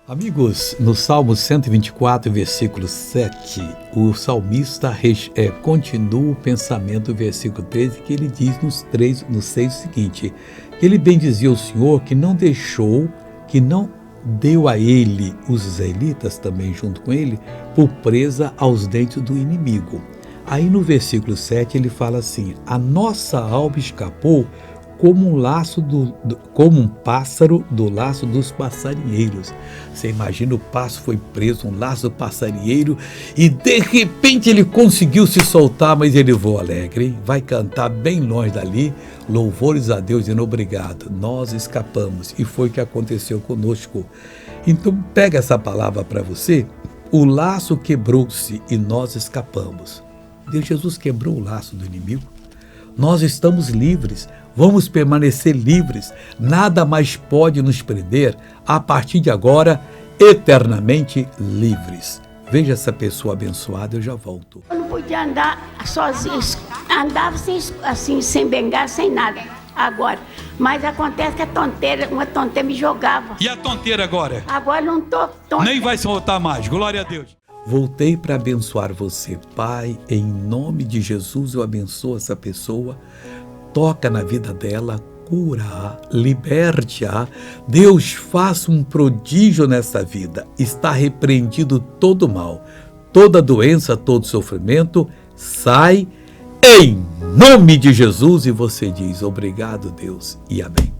Amigos, no Salmo 124, versículo 7, o salmista continua o pensamento do versículo 13, que ele diz no 6 o seguinte: ele bendizia o Senhor que não deu a ele, os israelitas também junto com ele, por presa aos dentes do inimigo. Aí no versículo 7 ele fala assim: a nossa alma escapou como um pássaro do laço dos passarinheiros. Você imagina, o pássaro foi preso, um laço do passarinheiro, e de repente ele conseguiu se soltar, mas ele voa alegre, hein? Vai cantar bem longe dali, louvores a Deus, dizendo obrigado, nós escapamos, e foi o que aconteceu conosco. Então pega essa palavra para você: o laço quebrou-se e nós escapamos. Jesus quebrou o laço do inimigo. Nós estamos livres, vamos permanecer livres, nada mais pode nos prender, a partir de agora, eternamente livres. Veja essa pessoa abençoada, eu já volto. Eu não podia andar sozinho, andava assim, sem bengala, sem nada, agora. Mas acontece que uma tonteira me jogava. E a tonteira agora? Agora não tô tonta. Nem vai soltar mais, glória a Deus. Voltei para abençoar você, Pai, em nome de Jesus eu abençoo essa pessoa, toca na vida dela, cura-a, liberte-a, Deus faça um prodígio nessa vida, está repreendido todo mal, toda doença, todo sofrimento, sai em nome de Jesus, e você diz obrigado Deus e amém.